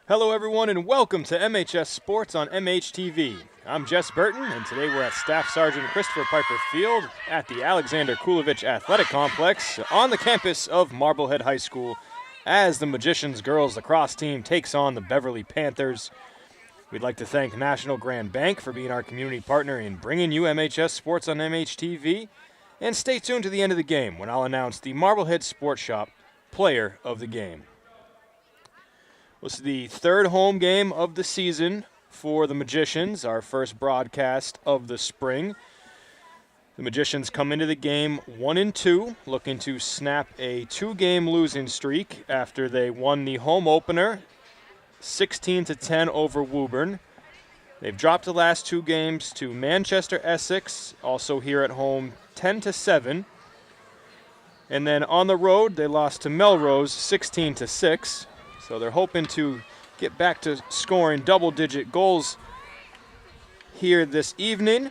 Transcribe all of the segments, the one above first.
Hello everyone and welcome to MHS Sports on MHTV. I'm Jess Burton and today we're at Staff Sergeant Christopher Piper Field at the Alexander Kulovich Athletic Complex on the campus of Marblehead High School as the Magicians Girls Lacrosse team takes on the Beverly Panthers. We'd like to thank National Grand Bank for being our community partner in bringing you MHS Sports on MHTV. And stay tuned to the end of the game when I'll announce the Marblehead Sports Shop Player of the Game. This is the third home game of the season for the Magicians, our first broadcast of the spring. The Magicians come into the game 1-2, looking to snap a two-game losing streak after they won the home opener 16-10 over Woburn. They've dropped the last two games to Manchester Essex, also here at home 10-7. And then on the road, they lost to Melrose 16-6. So they're hoping to get back to scoring double-digit goals here this evening.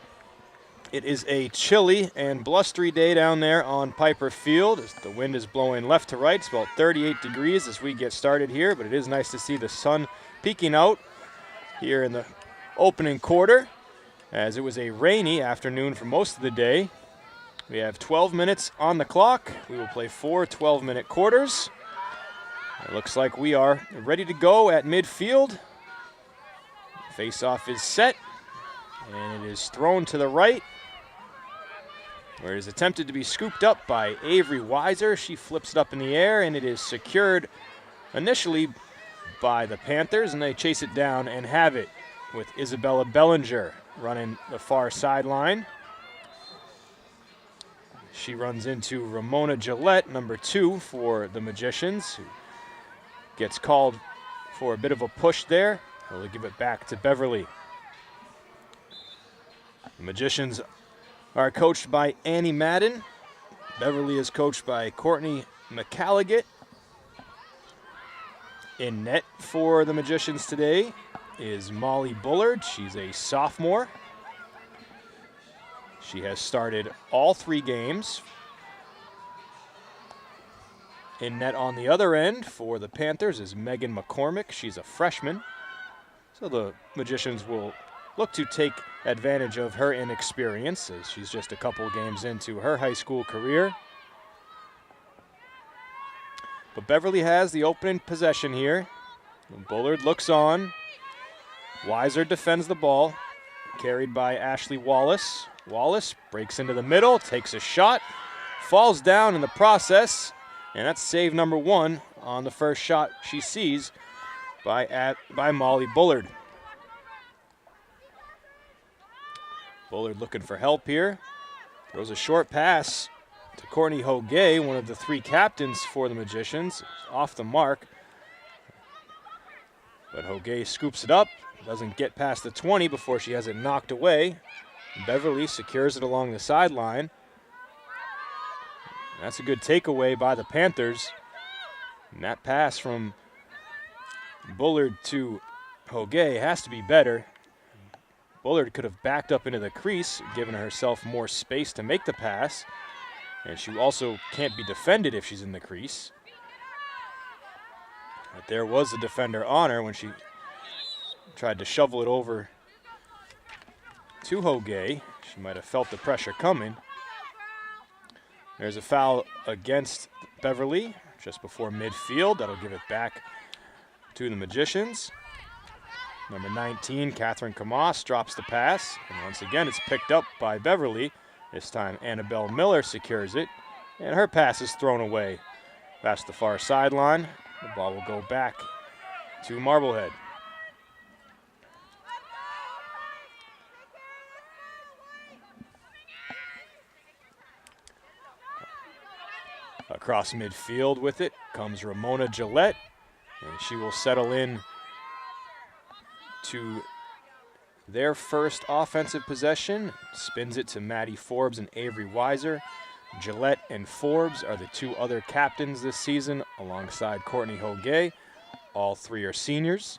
It is a chilly and blustery day down there on Piper Field. As the wind is blowing left to right. It's about 38 degrees as we get started here, but it is nice to see the sun peeking out here in the opening quarter, as it was a rainy afternoon for most of the day. We have 12 minutes on the clock. We will play 4 12-minute quarters. It looks like we are ready to go at midfield. Face-off is set, and it is thrown to the right, where it is attempted to be scooped up by Avery Weiser. She flips it up in the air, and it is secured initially by the Panthers, and they chase it down and have it with Isabella Bellinger running the far sideline. She runs into Ramona Gillette, number 2 for the Magicians, who gets called for a bit of a push there. They'll give it back to Beverly. The Magicians are coached by Annie Madden. Beverly is coached by Courtney McCalligot. In net for the Magicians today is Molly Bullard. She's a sophomore. She has started all 3 games. In net on the other end for the Panthers is Megan McCormick. She's a freshman. So the Magicians will look to take advantage of her inexperience, as she's just a couple games into her high school career. But Beverly has the opening possession here. Bullard looks on. Weiser defends the ball, carried by Ashley Wallace. Wallace breaks into the middle, takes a shot, falls down in the process, and that's save number 1 on the first shot she sees by Molly Bullard. Bullard looking for help here. Throws a short pass to Courtney Hoguet, one of the 3 captains for the Magicians, off the mark. But Hoguet scoops it up, doesn't get past the 20 before she has it knocked away. Beverly secures it along the sideline. That's a good takeaway by the Panthers. And that pass from Bullard to Hoguet has to be better. Bullard could have backed up into the crease, given herself more space to make the pass. And she also can't be defended if she's in the crease. But there was a defender on her when she tried to shovel it over to Hoguet. She might have felt the pressure coming. There's a foul against Beverly just before midfield. That'll give it back to the Magicians. Number 19, Catherine Camas, drops the pass. And once again, it's picked up by Beverly. This time, Annabelle Miller secures it. And her pass is thrown away past the far sideline. The ball will go back to Marblehead. Across midfield with it comes Ramona Gillette, and she will settle in to their first offensive possession. Spins it to Maddie Forbes and Avery Weiser. Gillette and Forbes are the 2 other captains this season, alongside Courtney Hoguet. All 3 are seniors.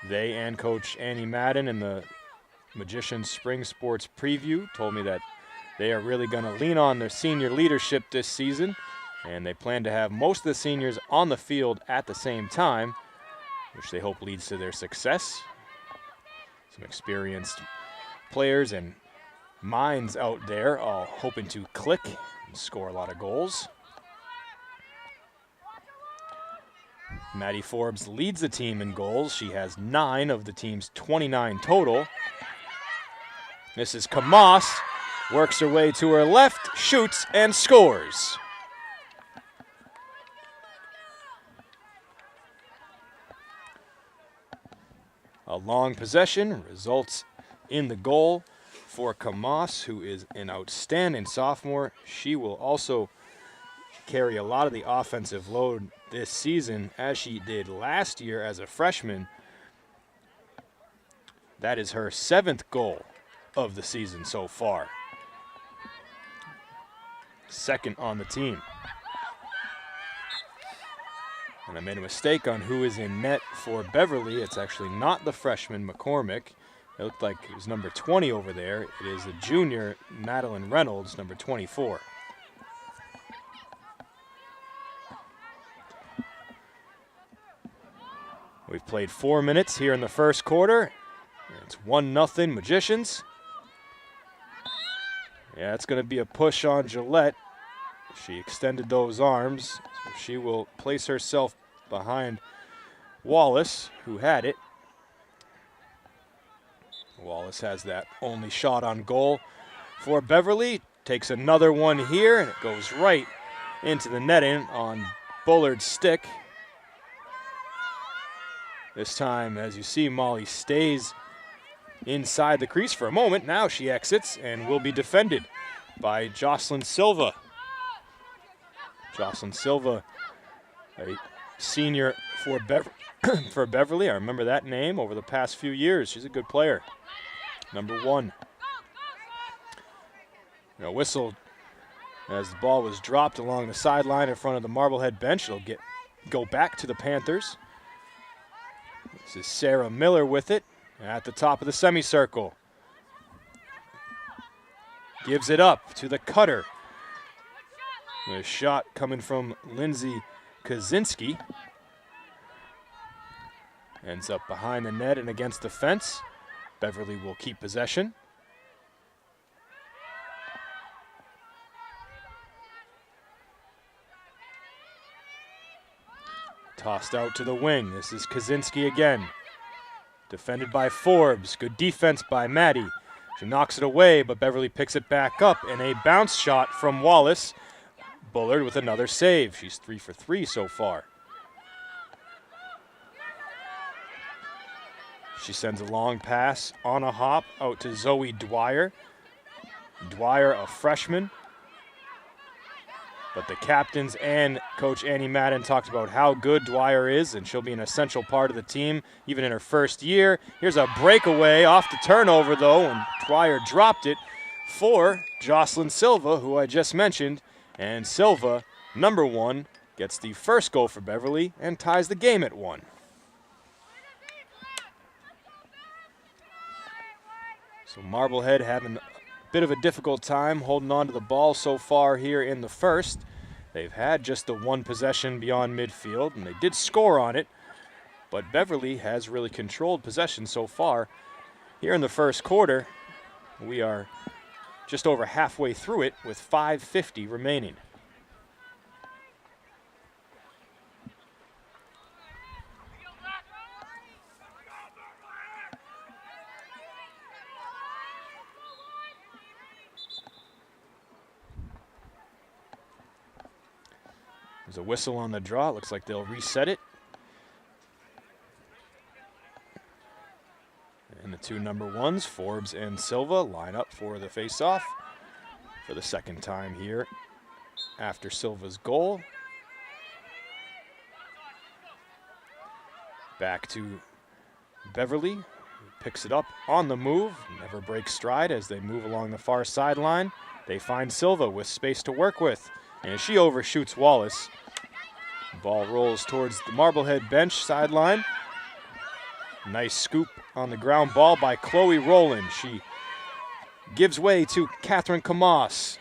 They and Coach Annie Madden in the Magicians Spring Sports Preview told me that they are really going to lean on their senior leadership this season, and they plan to have most of the seniors on the field at the same time. which they hope leads to their success. Some experienced players and minds out there all hoping to click and score a lot of goals. Maddie Forbes leads the team in goals. She has 9 of the team's 29 total. This is Kamas, works her way to her left, shoots, and scores. A long possession results in the goal for Kamas, who is an outstanding sophomore. She will also carry a lot of the offensive load this season, as she did last year as a freshman. That is her 7th goal of the season so far. 2nd on the team. And I made a mistake on who is in net for Beverly. It's actually not the freshman, McCormick. It looked like it was number 20 over there. It is the junior, Madeline Reynolds, number 24. We've played 4 minutes here in the first quarter. It's 1-0 Magicians. Yeah, it's going to be a push on Gillette. She extended those arms, so she will place herself behind Wallace, who had it. Wallace has that only shot on goal for Beverly. Takes another one here, and it goes right into the netting on Bullard's stick. This time, as you see, Molly stays inside the crease for a moment. Now she exits and will be defended by Jocelyn Silva. Jocelyn Silva, a senior for Beverly. I remember that name over the past few years. She's a good player. Number 1. A whistle as the ball was dropped along the sideline in front of the Marblehead bench. It'll go back to the Panthers. This is Sarah Miller with it at the top of the semicircle. Gives it up to the cutter. A shot coming from Lindsay Kaczynski. Ends up behind the net and against the fence. Beverly will keep possession. Tossed out to the wing. This is Kaczynski again. Defended by Forbes. Good defense by Maddie. She knocks it away, but Beverly picks it back up, and a bounce shot from Wallace. Bullard with another save. She's 3 for 3 so far. She sends a long pass on a hop out to Zoe Dwyer. Dwyer, a freshman. But the captains and Coach Annie Madden talked about how good Dwyer is, and she'll be an essential part of the team, even in her first year. Here's a breakaway off the turnover, though, and Dwyer dropped it for Jocelyn Silva, who I just mentioned. And Silva, number 1, gets the first goal for Beverly and ties the game at 1. So Marblehead having a bit of a difficult time holding on to the ball so far here in the first. They've had just the 1 possession beyond midfield, and they did score on it, but Beverly has really controlled possession so far. Here in the first quarter, we are just over halfway through it with 5:50 remaining. There's a whistle on the draw. It looks like they'll reset it. And the 2 number 1s, Forbes and Silva, line up for the face-off for the 2nd time here after Silva's goal. Back to Beverly, who picks it up on the move, never breaks stride as they move along the far sideline. They find Silva with space to work with, and she overshoots Wallace. Ball rolls towards the Marblehead bench sideline. Nice scoop on the ground ball by Chloe Rowland. She gives way to Catherine Kamas.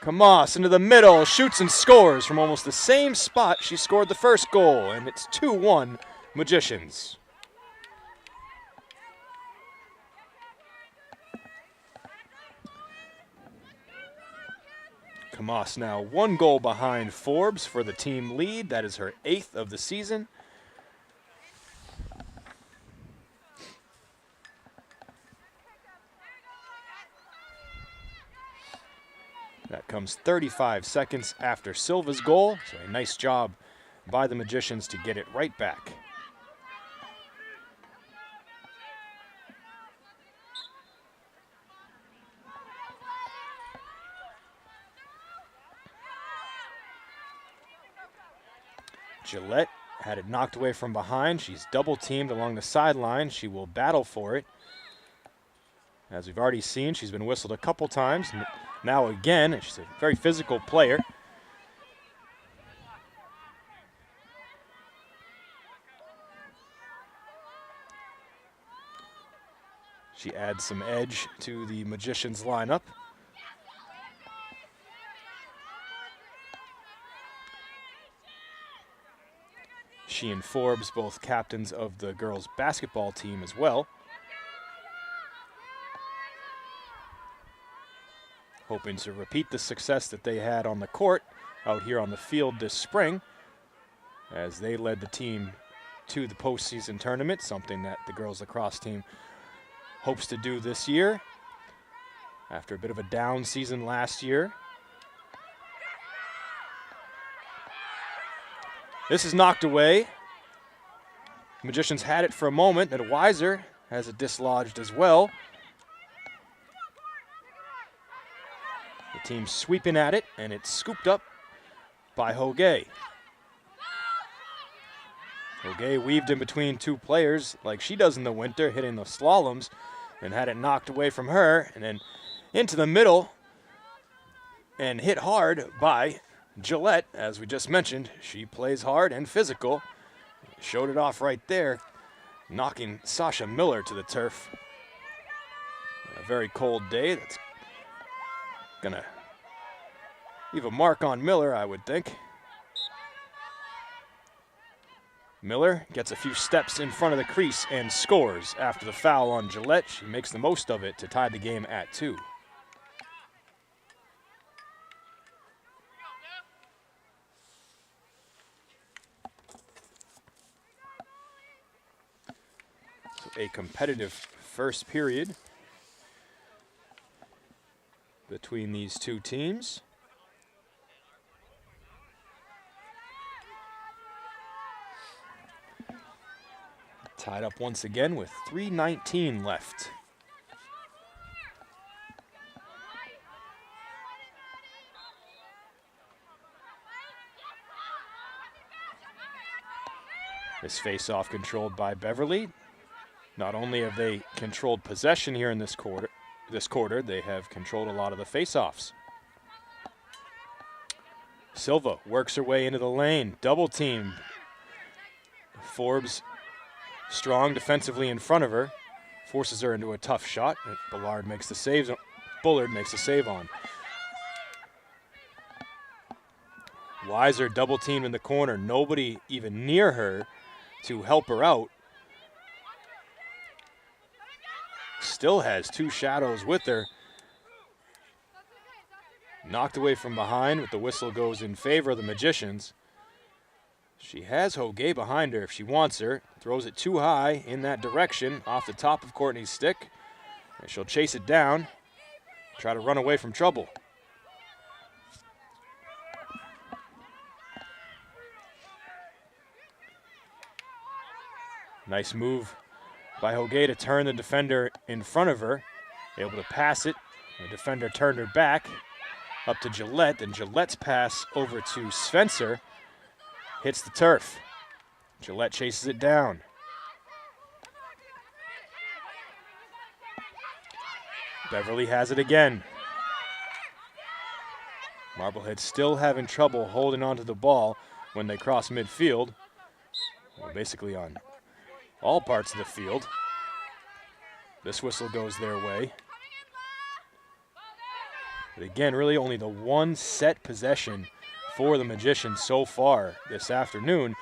Kamas into the middle, shoots and scores from almost the same spot she scored the first goal, and it's 2-1 Magicians. Kamas now 1 goal behind Forbes for the team lead. That is her 8th of the season. That comes 35 seconds after Silva's goal, so a nice job by the Magicians to get it right back. Gillette had it knocked away from behind. She's double teamed along the sideline. She will battle for it. As we've already seen, she's been whistled a couple times. Now again, she's a very physical player. She adds some edge to the Magicians lineup. She and Forbes, both captains of the girls basketball team as well. Hoping to repeat the success that they had on the court out here on the field this spring, as they led the team to the postseason tournament, something that the girls lacrosse team hopes to do this year after a bit of a down season last year. This is knocked away. Magicians had it for a moment, and Weiser has it dislodged as well. The team sweeping at it, and it's scooped up by Hogue. Hogue weaved in between 2 players like she does in the winter, hitting the slaloms, and had it knocked away from her, and then into the middle, and hit hard by Gillette. As we just mentioned, she plays hard and physical. Showed it off right there, knocking Sasha Miller to the turf. A very cold day that's gonna leave a mark on Miller, I would think. Miller gets a few steps in front of the crease and scores after the foul on Gillette. She makes the most of it to tie the game at 2. A competitive first period between these 2 teams. Tied up once again with 3:19 left. This face-off controlled by Beverly. Not only have they controlled possession here in this quarter, they have controlled a lot of the face-offs. Silva works her way into the lane, double team. Forbes strong defensively in front of her, forces her into a tough shot. Bullard makes the save on. Weiser double teamed in the corner, nobody even near her to help her out. Still has 2 shadows with her. Knocked away from behind, but the whistle goes in favor of the Magicians. She has Hogue behind her if she wants her. Throws it too high in that direction, off the top of Courtney's stick. And she'll chase it down, try to run away from trouble. Nice move by Hogue to turn the defender in front of her. Able to pass it. The defender turned her back up to Gillette. Then Gillette's pass over to Spencer. Hits the turf. Gillette chases it down. Beverly has it again. Marblehead still having trouble holding onto the ball when they cross midfield. Well, basically on all parts of the field. This whistle goes their way. But again, really only the one set possession for the Magicians so far this afternoon.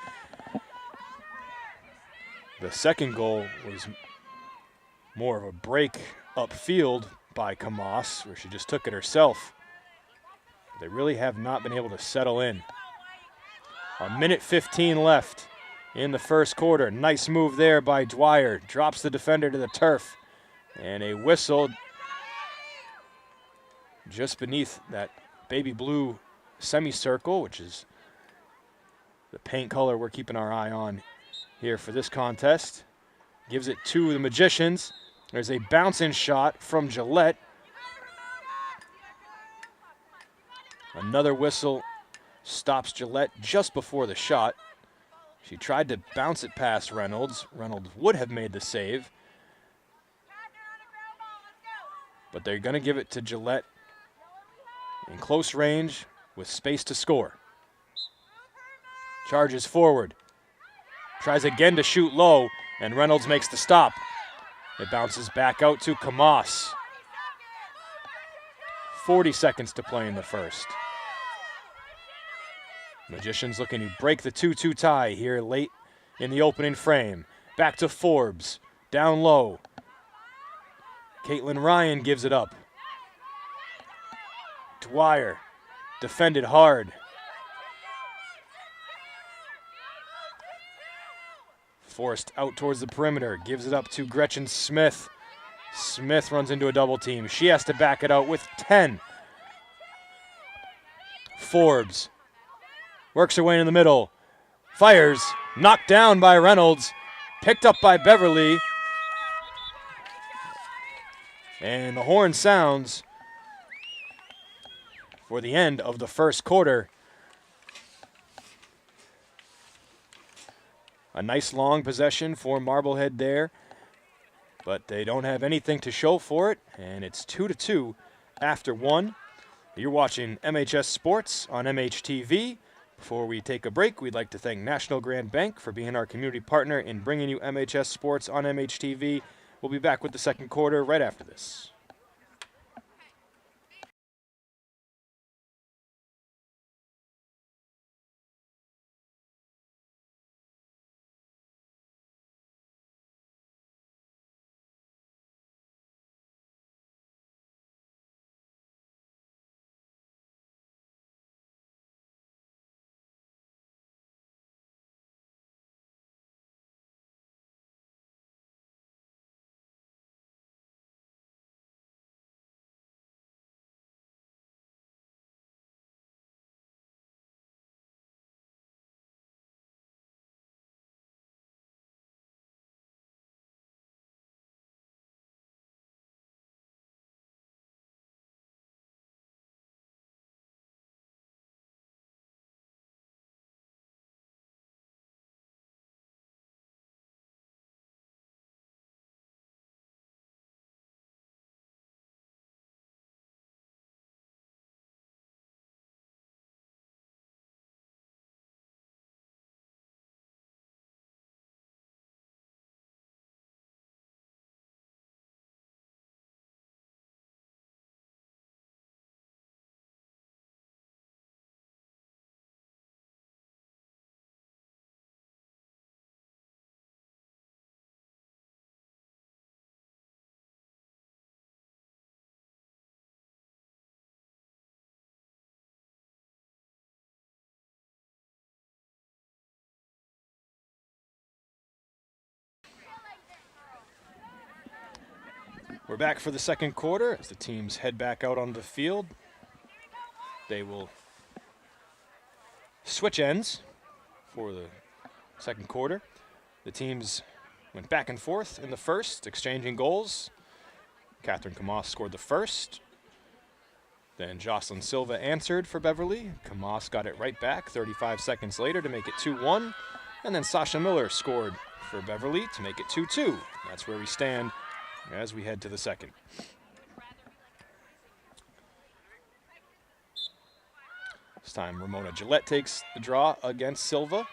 The second goal was more of a break upfield by Kamas, where she just took it herself. They really have not been able to settle in. 1:15 left in the first quarter. Nice move there by Dwyer. Drops the defender to the turf. And a whistle just beneath that baby blue semicircle, which is the paint color we're keeping our eye on here for this contest. Gives it to the Magicians. There's a bouncing shot from Gillette. Another whistle stops Gillette just before the shot. She tried to bounce it past Reynolds. Reynolds would have made the save. But they're going to give it to Gillette in close range with space to score. Charges forward. Tries again to shoot low, and Reynolds makes the stop. It bounces back out to Kamas. 40 seconds to play in the first. Magicians looking to break the 2-2 tie here late in the opening frame. Back to Forbes, down low. Caitlin Ryan gives it up. Dwyer, defended hard. Forced out towards the perimeter, gives it up to Gretchen Smith. Smith runs into a double team. She has to back it out with 10. Forbes works her way in the middle. Fires, knocked down by Reynolds. Picked up by Beverly. And the horn sounds for the end of the first quarter. A nice long possession for Marblehead there, but they don't have anything to show for it, and it's 2-2 after one. You're watching MHS Sports on MHTV. Before we take a break, we'd like to thank National Grand Bank for being our community partner in bringing you MHS Sports on MHTV. We'll be back with the second quarter right after this. We're back for the second quarter as the teams head back out on the field. They will switch ends for the second quarter. The teams went back and forth in the first, exchanging goals. Catherine Kamas scored the first. Then Jocelyn Silva answered for Beverly. Kamas got it right back 35 seconds later to make it 2-1. And then Sasha Miller scored for Beverly to make it 2-2. That's where we stand as we head to the second. This time Ramona Gillette takes the draw against Silva.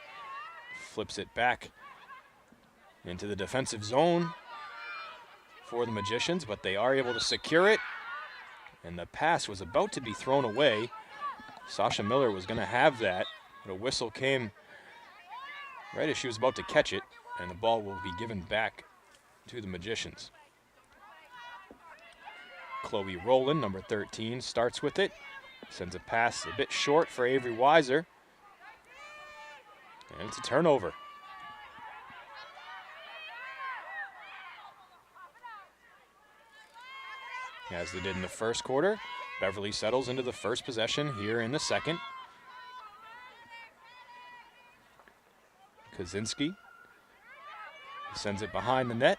Flips it back into the defensive zone for the Magicians, but they are able to secure it. And the pass was about to be thrown away. Sasha Miller was going to have that, but a whistle came right as she was about to catch it, and the ball will be given back to the Magicians. Chloe Rowland, number 13, starts with it. Sends a pass a bit short for Avery Weiser. And it's a turnover. As they did in the first quarter, Beverly settles into the first possession here in the second. Kaczynski sends it behind the net.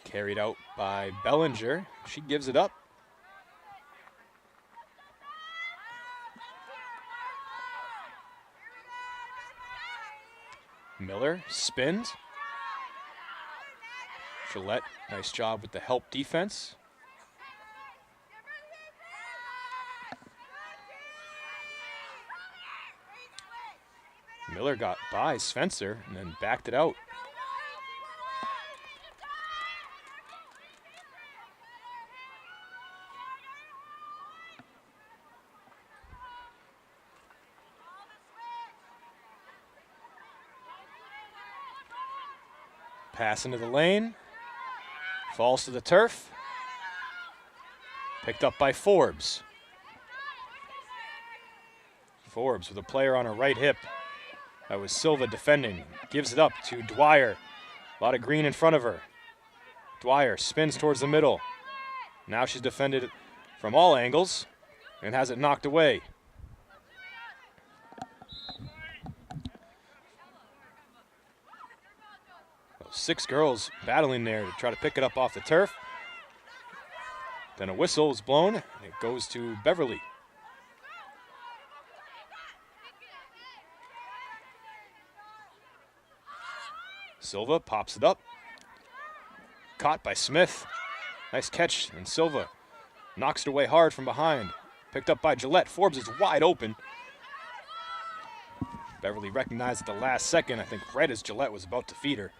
Carried out by Bellinger. She gives it up. Miller spins. Gillette, nice job with the help defense. Miller got by Spencer and then backed it out. Pass into the lane. Falls to the turf. Picked up by Forbes. Forbes with a player on her right hip. That was Silva defending. Gives it up to Dwyer. A lot of green in front of her. Dwyer spins towards the middle. Now she's defended from all angles and has it knocked away. Six girls battling there to try to pick it up off the turf. Then a whistle is blown, and it goes to Beverly. Silva pops it up. Caught by Smith. Nice catch, and Silva knocks it away hard from behind. Picked up by Gillette. Forbes is wide open. Beverly recognized at the last second, I think right as Gillette was about to feed her.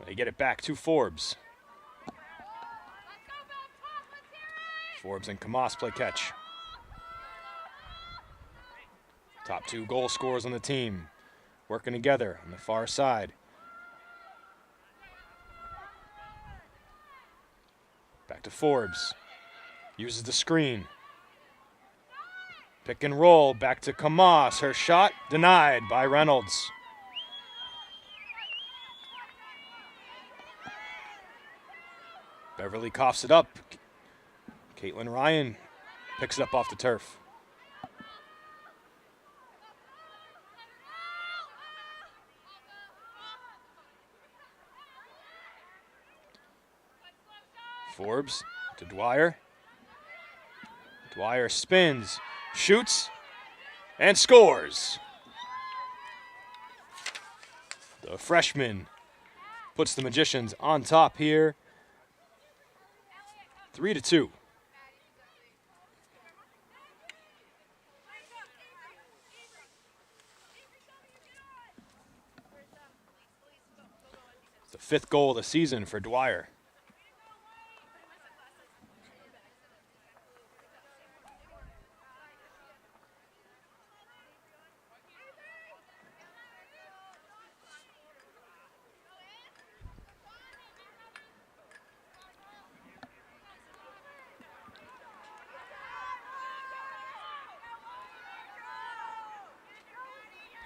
They get it back to Forbes. Forbes and Kamas play catch. Top two goal scorers on the team working together on the far side. Back to Forbes. Uses the screen. Pick and roll back to Kamas. Her shot denied by Reynolds. Beverly coughs it up. Caitlin Ryan picks it up off the turf. Forbes to Dwyer. Dwyer spins, shoots, and scores. The freshman puts the Magicians on top here. 3-2. It's the fifth goal of the season for Dwyer.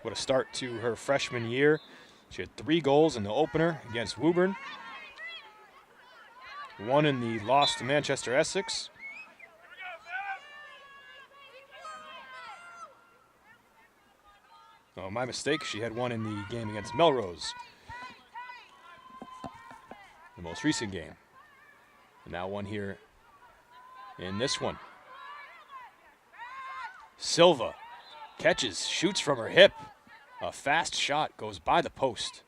What a start to her freshman year. She had 3 goals in the opener against Woburn. 1 in the loss to Manchester Essex. Oh, my mistake. She had 1 in the game against Melrose. The most recent game. And now 1 here in this one. Silva catches, shoots from her hip. A fast shot goes by the post.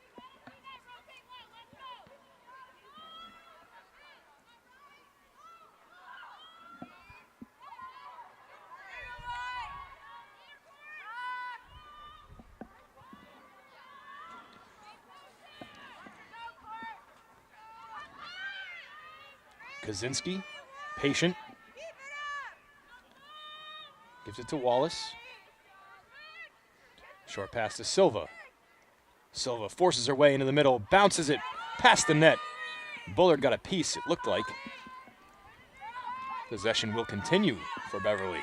Kaczynski, patient. Gives it to Wallace. Short pass to Silva. Silva forces her way into the middle, bounces it past the net. Bullard got a piece, it looked like. Possession will continue for Beverly.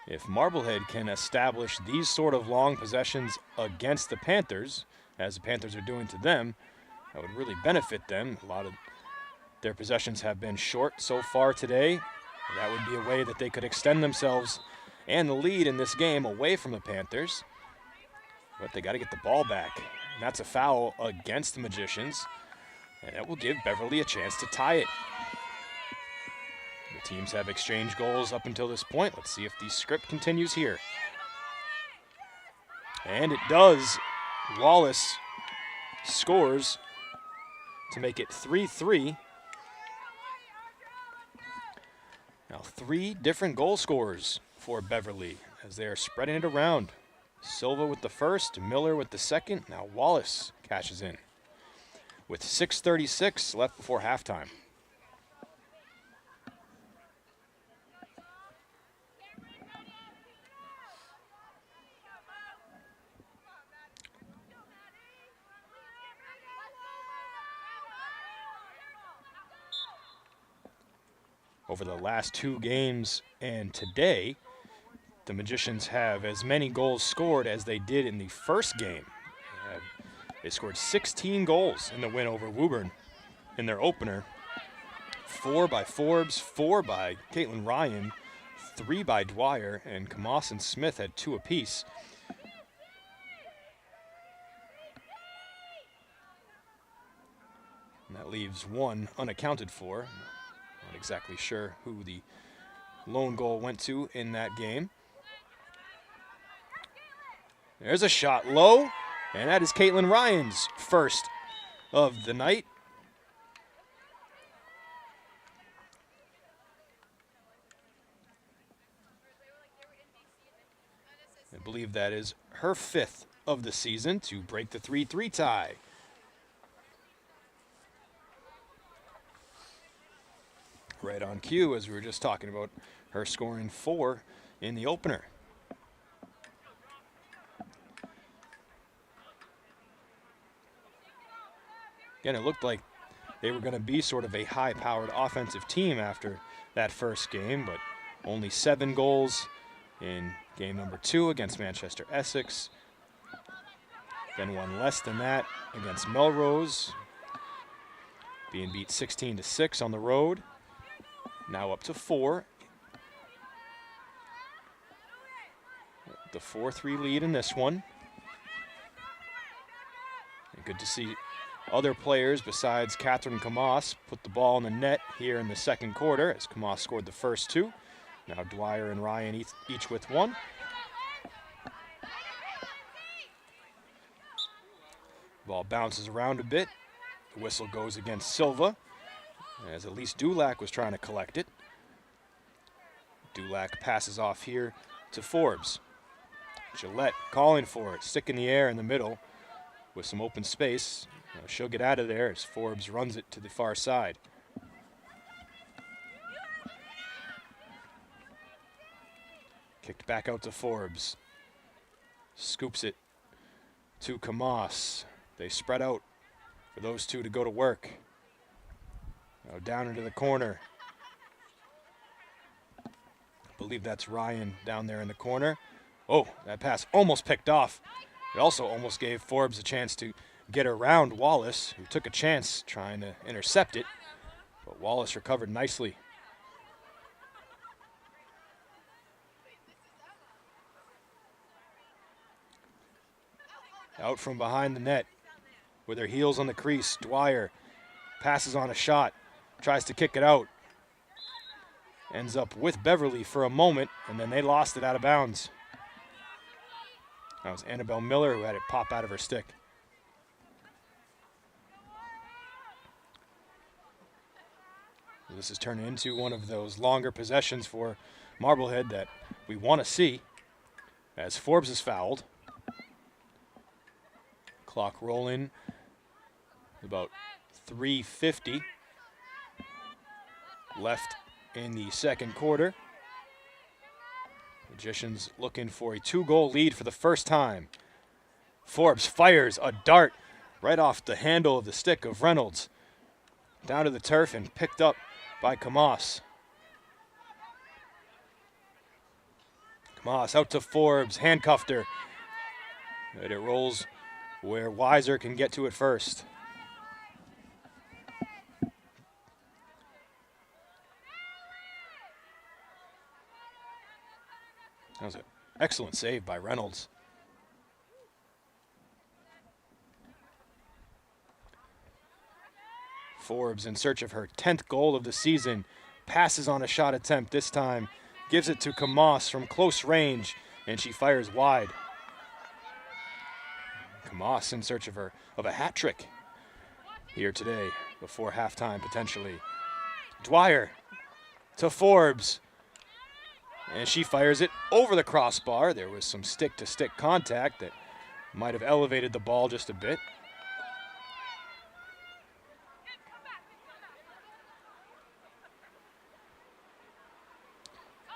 If Marblehead can establish these sort of long possessions against the Panthers, as the Panthers are doing to them, that would really benefit them. A lot of their possessions have been short so far today. That would be a way that they could extend themselves and the lead in this game away from the Panthers. But they got to get the ball back. And that's a foul against the Magicians. And that will give Beverly a chance to tie it. The teams have exchanged goals up until this point. Let's see if the script continues here. And it does. Wallace scores to make it 3-3. Now 3 different goal scorers for Beverly as they are spreading it around. Silva with the first, Miller with the second. Now Wallace cashes in with 6:36 left before halftime. Over the last 2 games and today, the Magicians have as many goals scored as they did in the first game. They scored 16 goals in the win over Woburn in their opener. 4 by Forbes, 4 by Caitlin Ryan, 3 by Dwyer, and Kamas and Smith had 2 apiece. And that leaves 1 unaccounted for. Not exactly sure who the lone goal went to in that game. There's a shot low, and that is Caitlin Ryan's first of the night. I believe that is her 5th of the season to break the 3-3 tie. Right on cue, as we were just talking about her scoring 4 in the opener. Again, it looked like they were going to be sort of a high-powered offensive team after that first game, but only 7 goals in game number 2 against Manchester Essex. Then 1 less than that against Melrose, being beat 16-6 on the road. Now up to 4. The 4-3 lead in this one. And good to see other players besides Catherine Kamas put the ball in the net here in the second quarter as Kamas scored the first 2. Now Dwyer and Ryan each with 1. Ball bounces around a bit. The whistle goes against Silva, as Elise Dulac was trying to collect it. Dulac passes off here to Forbes. Gillette calling for it, stick in the air in the middle with some open space. She'll get out of there as Forbes runs it to the far side. Kicked back out to Forbes. Scoops it to Kamas. They spread out for those 2 to go to work. Now down into the corner. I believe that's Ryan down there in the corner. Oh, that pass almost picked off. It also almost gave Forbes a chance to get around Wallace, who took a chance trying to intercept it. But Wallace recovered nicely. Out from behind the net with her heels on the crease, Dwyer passes on a shot. Tries to kick it out. Ends up with Beverly for a moment, and then they lost it out of bounds. That was Annabelle Miller who had it pop out of her stick. This is turning into one of those longer possessions for Marblehead that we want to see, as Forbes is fouled. Clock rolling. About 3:50 left in the second quarter. Magicians looking for a 2-goal lead for the first time. Forbes fires a dart right off the handle of the stick of Reynolds. Down to the turf and picked up by Kamas. Kamas out to Forbes, handcuffed her. And it rolls where Weiser can get to it first. That was an excellent save by Reynolds. Forbes in search of her 10th goal of the season. Passes on a shot attempt this time. Gives it to Kamas from close range, and she fires wide. Kamas in search of a hat trick here today before halftime potentially. Dwyer to Forbes, and she fires it over the crossbar. There was some stick-to-stick contact that might have elevated the ball just a bit.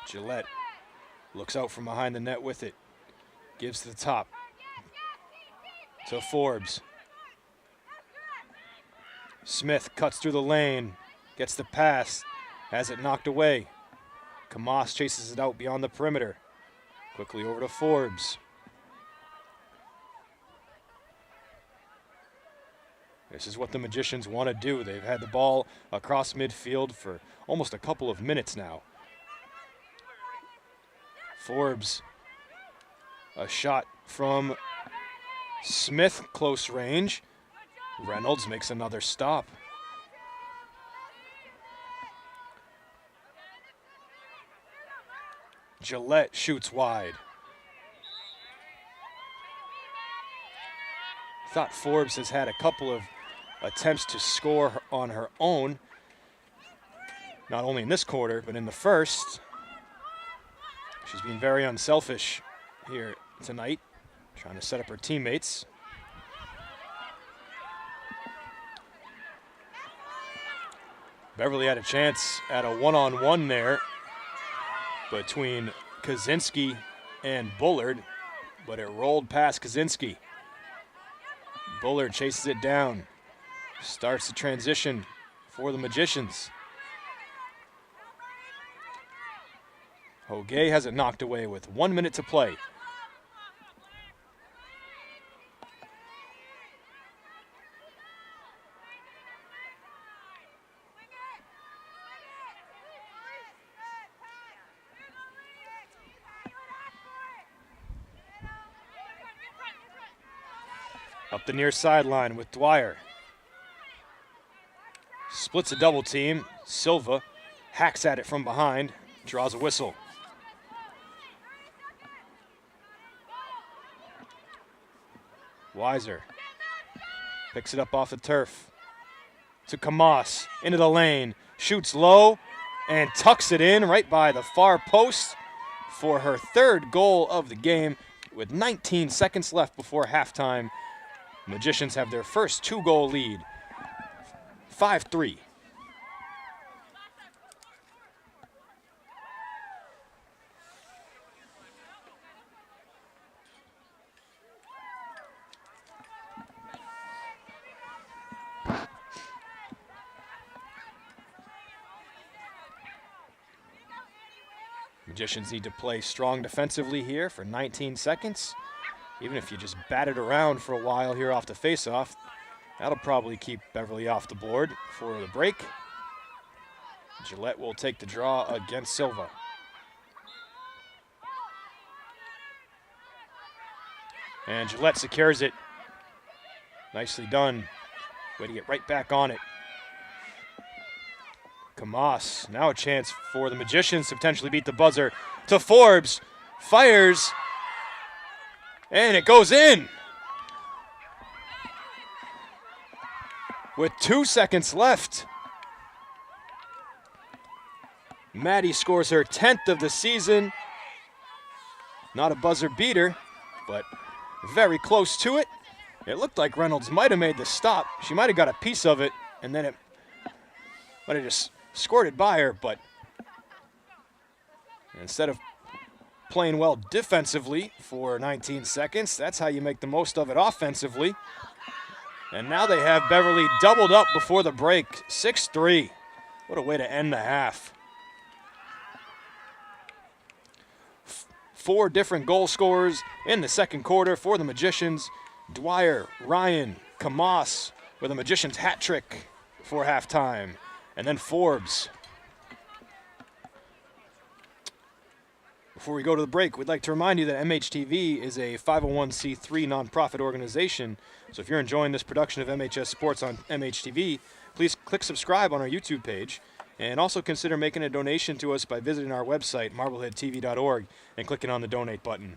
Gillette looks out from behind the net with it. Gives to the top to Forbes. Smith cuts through the lane. Gets the pass. Has it knocked away. Kamas chases it out beyond the perimeter. Quickly over to Forbes. This is what the Magicians want to do. They've had the ball across midfield for almost a couple of minutes now. Forbes, a shot from Smith, close range. Reynolds makes another stop. Gillette shoots wide. Thought Forbes has had a couple of attempts to score on her own, not only in this quarter, but in the first. She's being very unselfish here tonight, trying to set up her teammates. Beverly had a chance at a one-on-one there between Kaczynski and Bullard, but it rolled past Kaczynski. Bullard chases it down, starts the transition for the Magicians. Hogue has it knocked away with 1 minute to play. Up the near sideline with Dwyer. Splits a double team. Silva hacks at it from behind, draws a whistle. Weiser picks it up off the turf to Kamas, into the lane, shoots low and tucks it in right by the far post for her third goal of the game with 19 seconds left before halftime. Magicians have their first 2-goal lead, 5-3. Magicians need to play strong defensively here for 19 seconds. Even if you just bat it around for a while here off the faceoff, that'll probably keep Beverly off the board for the break. Gillette will take the draw against Silva. And Gillette secures it. Nicely done. Way to get right back on it. Kamas, now a chance for the Magicians to potentially beat the buzzer. To Forbes, fires, and it goes in. With 2 seconds left. Maddie scores her 10th of the season. Not a buzzer beater, but very close to it. It looked like Reynolds might have made the stop. She might have got a piece of it, and then it might have just squirted by her, but instead of playing well defensively for 19 seconds, that's how you make the most of it offensively. And now they have Beverly doubled up before the break, 6-3. What a way to end the half. 4 different goal scorers in the second quarter for the Magicians. Dwyer, Ryan, Kamas with a Magicians hat trick for halftime. And then Forbes. Before we go to the break, we'd like to remind you that MHTV is a 501c3 nonprofit organization. So if you're enjoying this production of MHS Sports on MHTV, please click subscribe on our YouTube page. And also consider making a donation to us by visiting our website, marbleheadtv.org, and clicking on the donate button.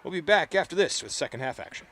We'll be back after this with second half action.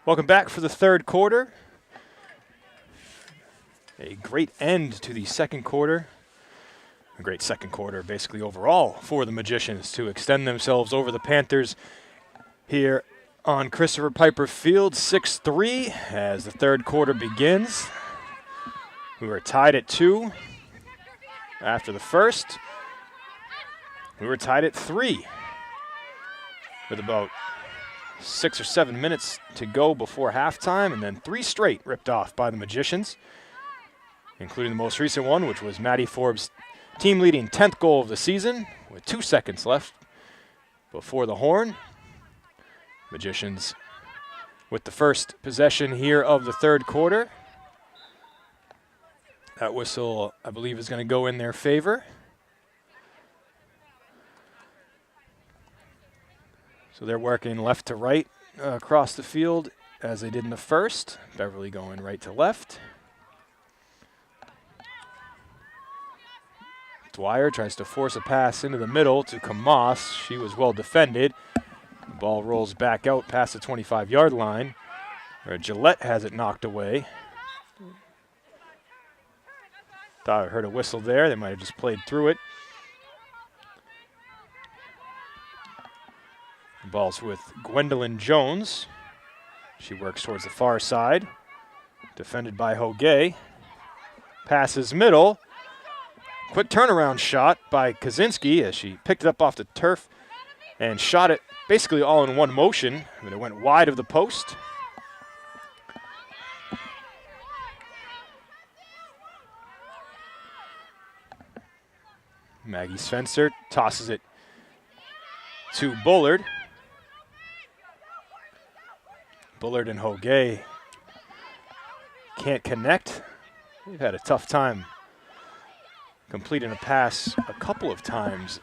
Welcome back for the third quarter. A great end to the second quarter. A great second quarter, basically overall, for the Magicians to extend themselves over the Panthers here on Christopher Piper Field, 6-3 as the third quarter begins. We were tied at 2 after the first. We were tied at 3 with about 6 or 7 minutes to go before halftime, and then 3 straight ripped off by the Magicians, including the most recent one, which was Maddie Forbes' team-leading 10th goal of the season with 2 seconds left before the horn. Magicians with the first possession here of the third quarter. That whistle, I believe, is going to go in their favor. So they're working left to right across the field as they did in the first. Beverly going right to left. Dwyer tries to force a pass into the middle to Kamas. She was well defended. The ball rolls back out past the 25-yard line, where Gillette has it knocked away. Thought I heard a whistle there. They might have just played through it. The ball's with Gwendolyn Jones. She works towards the far side. Defended by Hogue. Passes middle. Quick turnaround shot by Kaczynski as she picked it up off the turf and shot it basically all in one motion. But it went wide of the post. Maggie Spencer tosses it to Bullard. Bullard and Hogue can't connect. They've had a tough time completing a pass a couple of times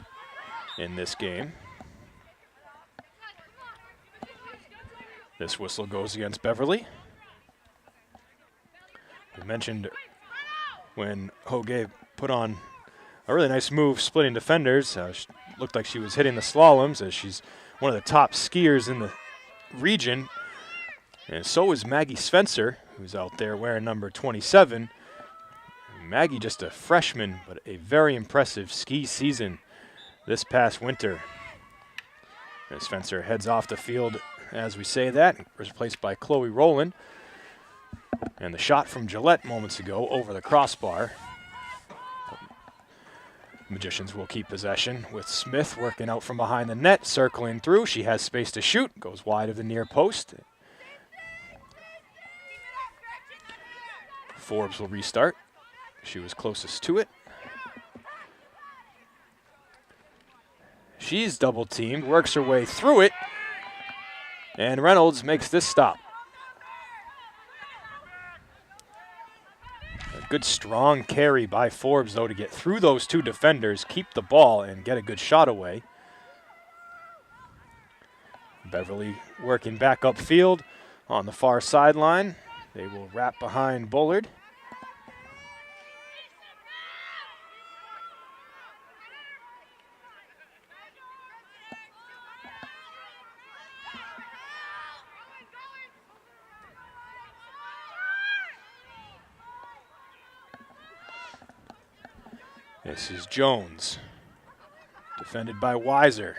in this game. This whistle goes against Beverly. We mentioned when Hogue put on a really nice move splitting defenders. Looked like she was hitting the slaloms, as she's one of the top skiers in the region. And so is Maggie Spencer, who's out there wearing number 27. Maggie just a freshman, but a very impressive ski season this past winter. And Spencer heads off the field as we say that, replaced by Chloe Rowland. And the shot from Gillette moments ago over the crossbar. Magicians will keep possession with Smith working out from behind the net, circling through. She has space to shoot, goes wide of the near post. Forbes will restart. She was closest to it. She's double teamed, works her way through it, and Reynolds makes this stop. A good strong carry by Forbes, though, to get through those 2 defenders, keep the ball, and get a good shot away. Beverly working back upfield on the far sideline. They will wrap behind Bullard. This is Jones, defended by Weiser.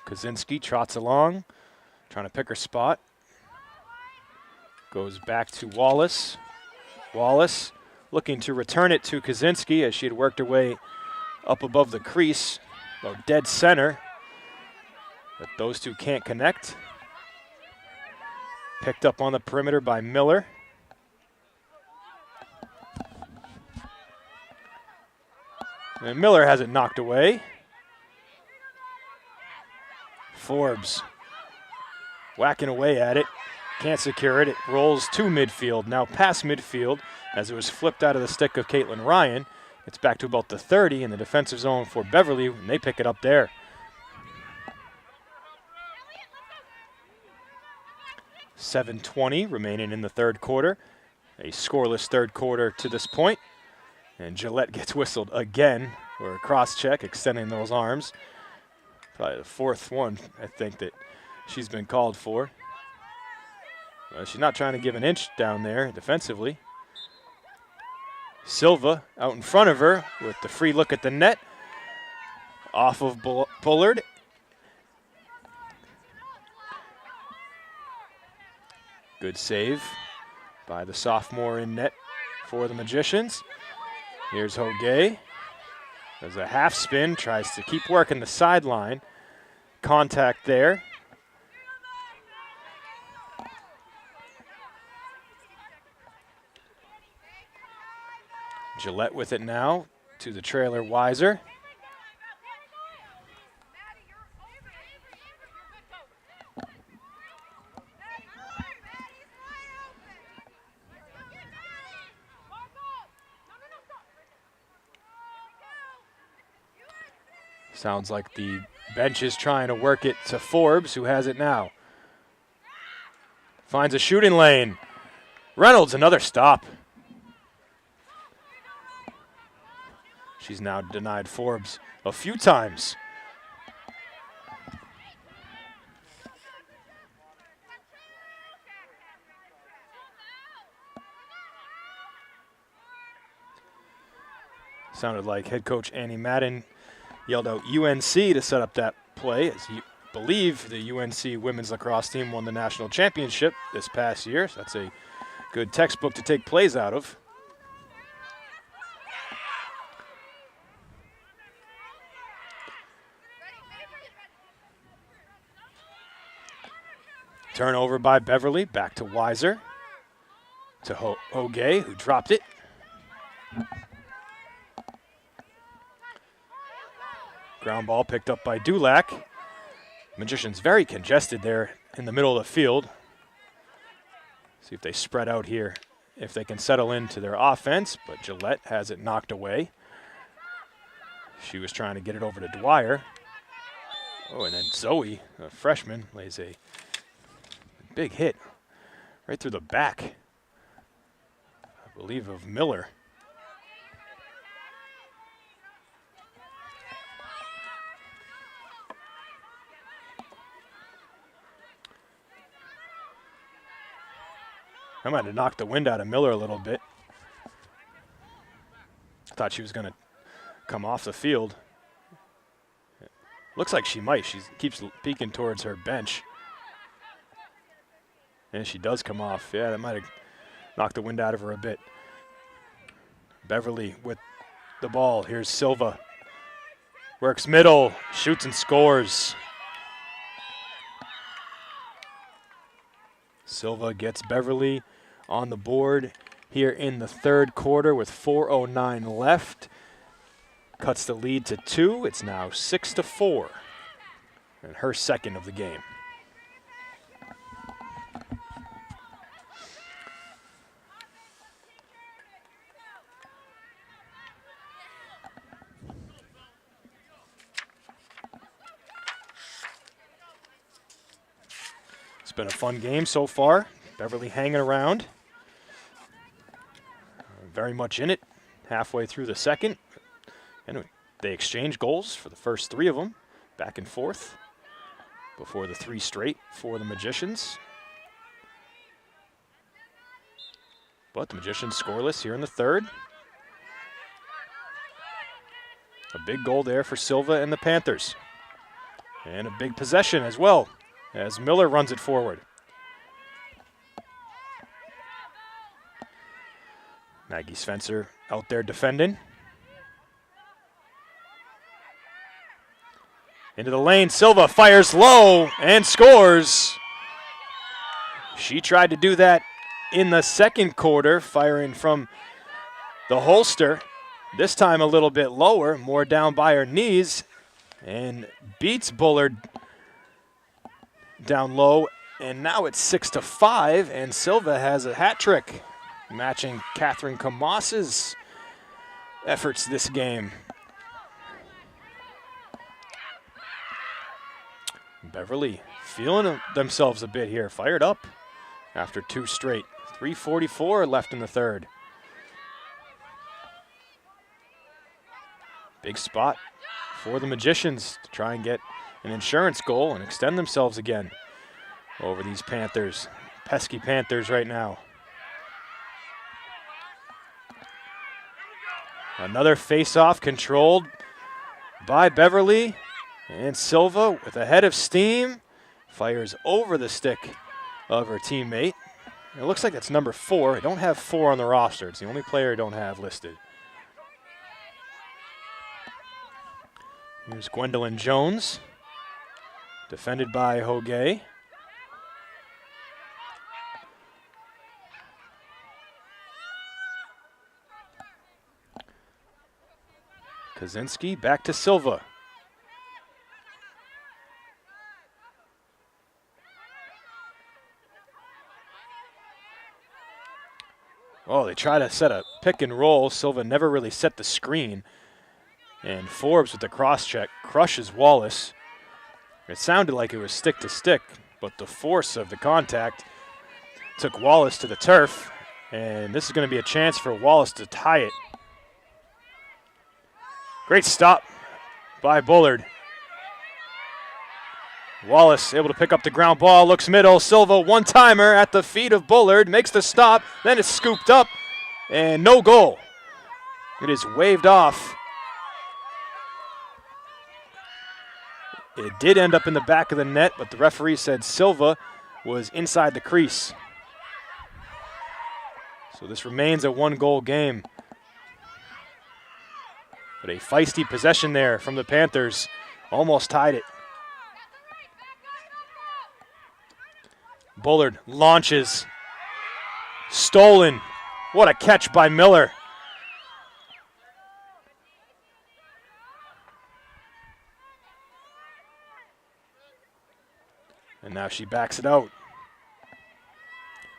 Kaczynski trots along, trying to pick her spot. Goes back to Wallace. Wallace looking to return it to Kaczynski as she had worked her way up above the crease, about dead center. But those 2 can't connect. Picked up on the perimeter by Miller. And Miller has it knocked away. Forbes whacking away at it. Can't secure it. It rolls to midfield. Now past midfield as it was flipped out of the stick of Caitlin Ryan. It's back to about the 30 in the defensive zone for Beverly, and they pick it up there. .7:20 remaining in the third quarter. A scoreless third quarter to this point. And Gillette gets whistled again for a cross check, extending those arms. Probably the fourth one, I think, that she's been called for. She's not trying to give an inch down there defensively. Silva out in front of her with the free look at the net. Off of Bullard. Good save by the sophomore in net for the Magicians. Here's Hogue. Does a half spin, tries to keep working the sideline. Contact there. Gillette with it now to the trailer Weiser. Sounds like the bench is trying to work it to Forbes, who has it now. Finds a shooting lane. Reynolds, another stop. She's now denied Forbes a few times. Sounded like head coach Annie Madden yelled out UNC to set up that play, as you believe the UNC women's lacrosse team won the national championship this past year. So that's a good textbook to take plays out of. Turnover by Beverly, back to Weiser, to Hogue, who dropped it. Ground ball picked up by Dulac. Magicians very congested there in the middle of the field. See if they spread out here, if they can settle into their offense, but Gillette has it knocked away. She was trying to get it over to Dwyer. Oh, and then Zoe, a freshman, lays a big hit right through the back, I believe, of Miller. I might have knocked the wind out of Miller a little bit. Thought she was going to come off the field. Looks like she might. She keeps peeking towards her bench. And she does come off. Yeah, that might have knocked the wind out of her a bit. Beverly with the ball. Here's Silva. Works middle, shoots and scores. Silva gets Beverly on the board here in the third quarter with 4:09 left. Cuts the lead to 2. It's now 6-4. And her second of the game. It's been a fun game so far. Beverly hanging around. Very much in it halfway through the second. And they exchanged goals for the first 3 of them, back and forth, before the 3 straight for the Magicians. But the Magicians scoreless here in the third. A big goal there for Silva and the Panthers. And a big possession as well, as Miller runs it forward. Maggie Spencer out there defending. Into the lane, Silva fires low and scores. She tried to do that in the second quarter, firing from the holster. This time a little bit lower, more down by her knees, and beats Bullard down low. And now it's 6-5, and Silva has a hat trick, matching Catherine Camas's efforts this game. Beverly feeling themselves a bit here, fired up after 2 straight. 3:44 left in the third. Big spot for the Magicians to try and get an insurance goal and extend themselves again over these Panthers. Pesky Panthers right now. Another face-off controlled by Beverly, and Silva with a head of steam fires over the stick of her teammate. It looks like it's number 4. I don't have 4 on the roster. It's the only player I don't have listed. Here's Gwendolyn Jones, defended by Hogue. Kaczynski back to Silva. Oh, they try to set a pick and roll. Silva never really set the screen. And Forbes with the cross check crushes Wallace. It sounded like it was stick to stick, but the force of the contact took Wallace to the turf. And this is going to be a chance for Wallace to tie it. Great stop by Bullard. Wallace able to pick up the ground ball, looks middle. Silva, one-timer at the feet of Bullard, makes the stop, then it's scooped up, and no goal. It is waved off. It did end up in the back of the net, but the referee said Silva was inside the crease. So this remains a 1-goal game. But a feisty possession there from the Panthers. Almost tied it. Bullard launches. Stolen. What a catch by Miller. And now she backs it out.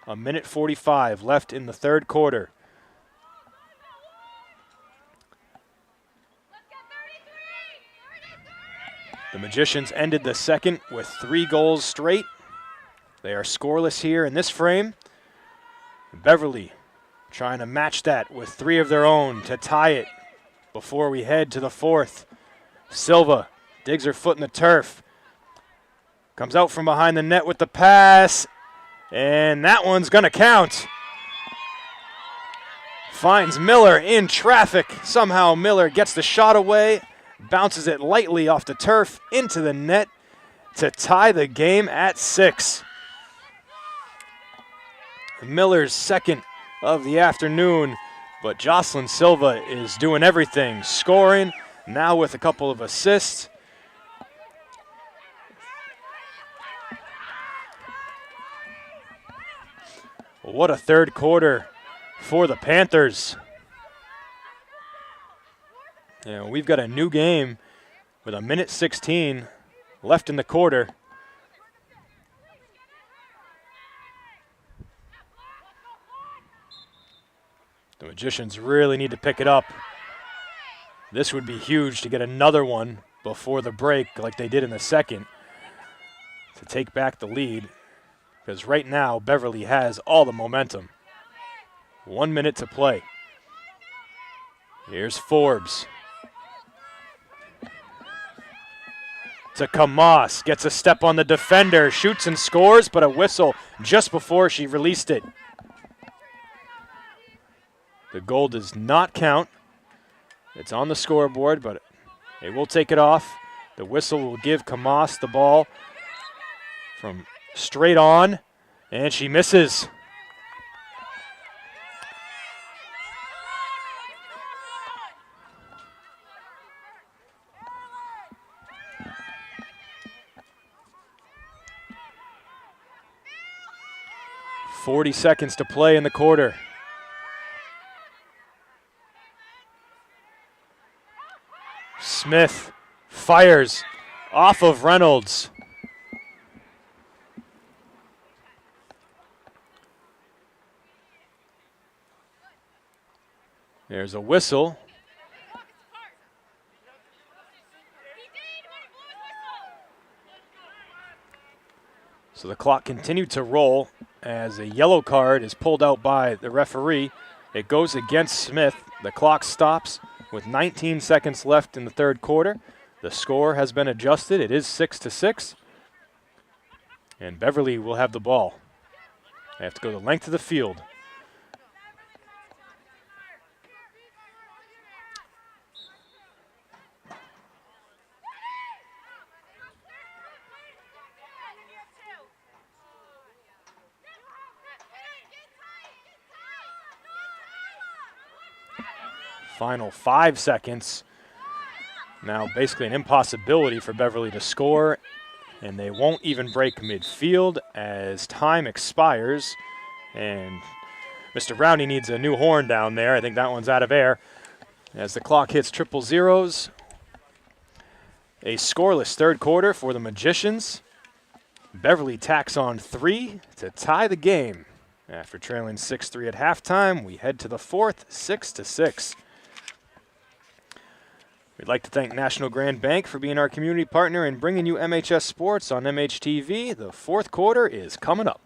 1:45 left in the third quarter. The Magicians ended the second with 3 goals straight. They are scoreless here in this frame. Beverly trying to match that with 3 of their own to tie it before we head to the fourth. Silva digs her foot in the turf. Comes out from behind the net with the pass. And that one's going to count. Finds Miller in traffic. Somehow Miller gets the shot away. Bounces it lightly off the turf into the net to tie the game at 6. Miller's second of the afternoon, but Jocelyn Silva is doing everything, scoring, now with a couple of assists. What a third quarter for the Panthers. Yeah, we've got a new game with 1:16 left in the quarter. The Magicians really need to pick it up. This would be huge to get another one before the break like they did in the second to take back the lead, because right now Beverly has all the momentum. 1 minute to play. Here's Forbes. To Kamas, gets a step on the defender, shoots and scores, but a whistle just before she released it. The goal does not count. It's on the scoreboard, but they will take it off. The whistle will give Kamas the ball from straight on, and she misses. .40 seconds to play in the quarter. Smith fires off of Reynolds. There's a whistle. So the clock continued to roll as a yellow card is pulled out by the referee. It goes against Smith. The clock stops with 19 seconds left in the third quarter. The score has been adjusted. It is 6-6. And Beverly will have the ball. They have to go the length of the field. Final 5 seconds. Now basically an impossibility for Beverly to score, and they won't even break midfield as time expires. And Mr. Brownie needs a new horn down there. I think that one's out of air. As the clock hits triple zeros. A scoreless third quarter for the Magicians. Beverly tacks on 3 to tie the game. After trailing 6-3 at halftime, we head to the fourth, 6-6. We'd like to thank National Grand Bank for being our community partner and bringing you MHS Sports on MHTV. The fourth quarter is coming up.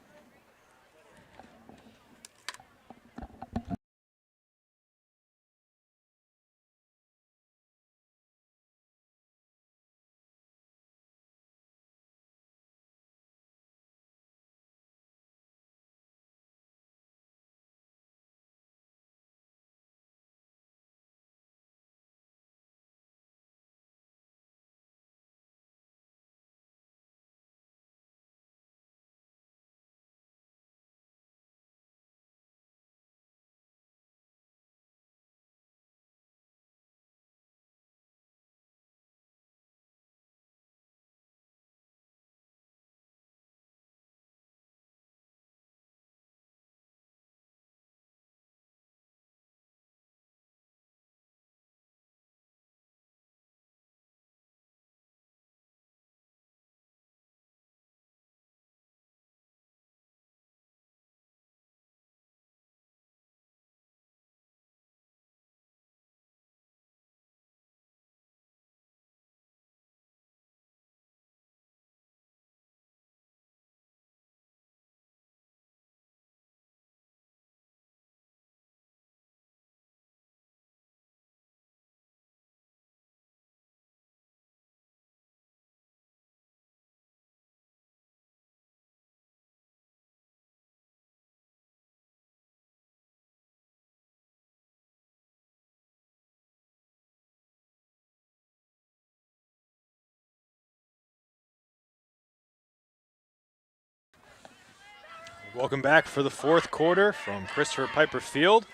Welcome back for the fourth quarter from Christopher Piper Field.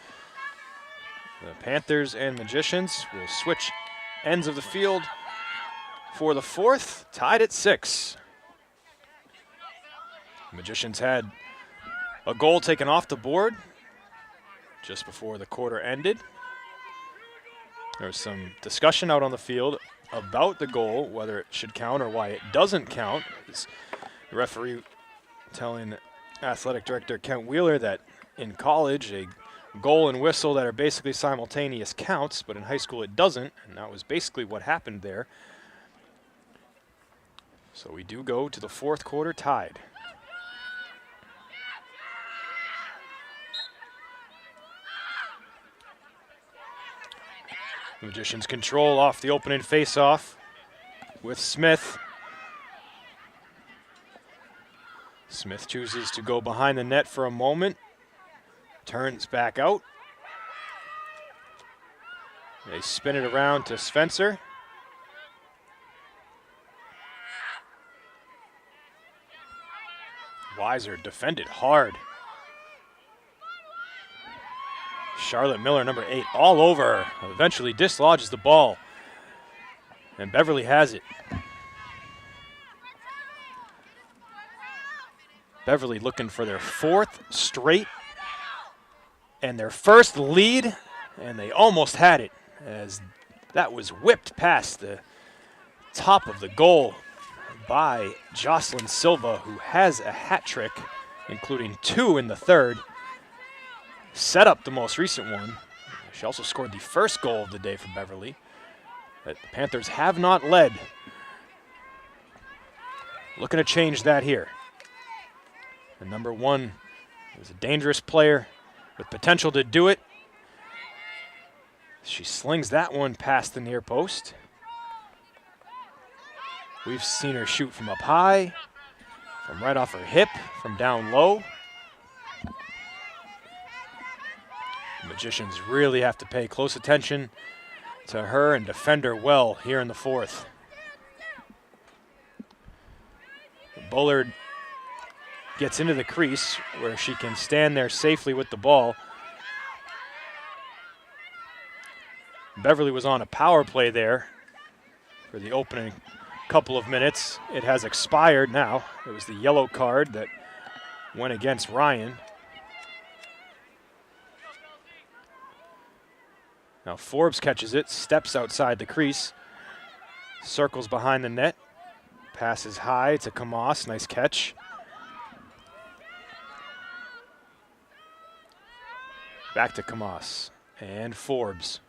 The Panthers and Magicians will switch ends of the field for the fourth, tied at 6. Magicians had a goal taken off the board just before the quarter ended. There was some discussion out on the field about the goal, whether it should count or why it doesn't count. The referee telling Athletic Director Kent Wheeler that in college a goal and whistle that are basically simultaneous counts, but in high school it doesn't, and that was basically what happened there. So we do go to the fourth quarter tied. The Magicians control off the opening face-off with Smith. Smith chooses to go behind the net for a moment, turns back out. They spin it around to Spencer. Weiser defended hard. Charlotte Miller, number 8, all over her. Eventually dislodges the ball. And Beverly has it. Beverly looking for their fourth straight and their first lead, and they almost had it as that was whipped past the top of the goal by Jocelyn Silva, who has a hat trick, including 2 in the third. Set up the most recent one. She also scored the first goal of the day for Beverly. The Panthers have not led. Looking to change that here. And number 1 He's a dangerous player with potential to do it. She slings that one past the near post. We've seen her shoot from up high, from right off her hip, from down low. The Magicians really have to pay close attention to her and defend her well here in the fourth. Bullard gets into the crease where she can stand there safely with the ball. Beverly was on a power play there for the opening couple of minutes. It has expired now. It was the yellow card that went against Ryan. Now Forbes catches it, steps outside the crease, circles behind the net, passes high to Kamas, nice catch. Back to Kamas and Forbes.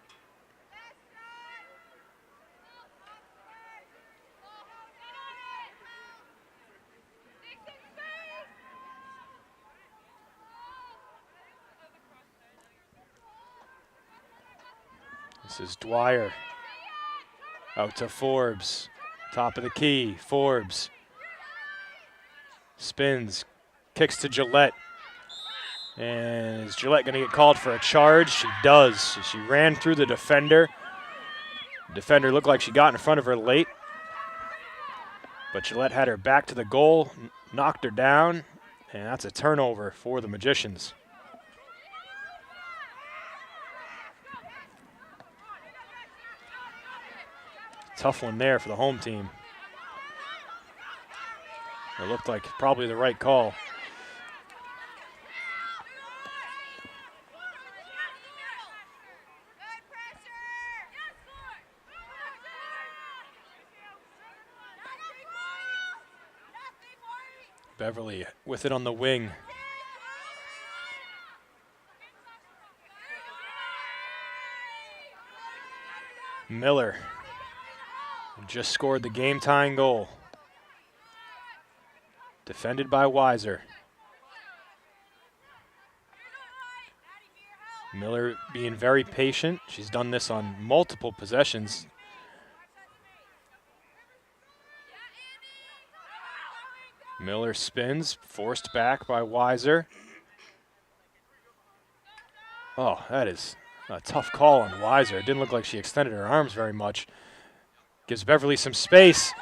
This is Dwyer. Out to Forbes. Top of the key, Forbes. Spins, kicks to Gillette. And is Gillette going to get called for a charge? She does. She ran through the defender. The defender looked like she got in front of her late. But Gillette had her back to the goal, knocked her down, and that's a turnover for the Magicians. Tough one there for the home team. It looked like probably the right call. Beverly with it on the wing. Miller just scored the game-tying goal. Defended by Weiser. Miller being very patient. She's done this on multiple possessions. Miller spins, forced back by Weiser. Oh, that is a tough call on Weiser. It didn't look like she extended her arms very much. Gives Beverly some space.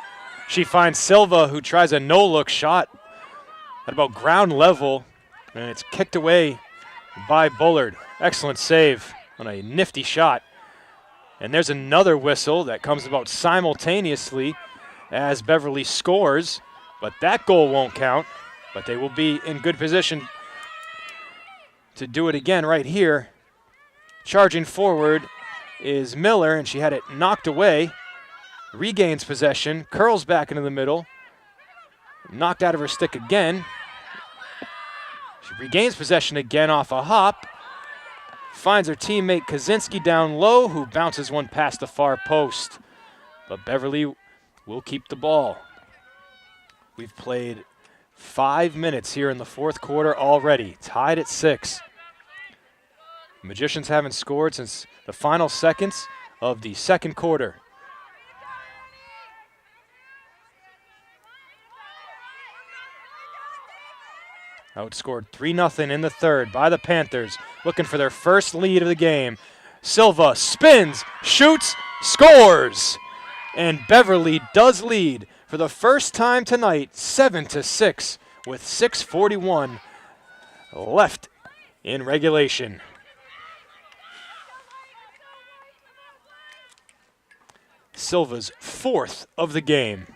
She finds Silva, who tries a no-look shot at about ground level, and it's kicked away by Bullard. Excellent save on a nifty shot. And there's another whistle that comes about simultaneously as Beverly scores, but that goal won't count. But they will be in good position to do it again right here. Charging forward is Miller, and she had it knocked away. Regains possession, curls back into the middle, knocked out of her stick again. She regains possession again off a hop, finds her teammate Kaczynski down low, who bounces one past the far post. But Beverly will keep the ball. We've played 5 minutes here in the fourth quarter already, tied at 6. Magicians haven't scored since the final seconds of the second quarter. Outscored 3-0 in the third by the Panthers, looking for their first lead of the game. Silva spins, shoots, scores! And Beverly does lead for the first time tonight, 7-6, with 6:41 left in regulation. Silva's fourth of the game.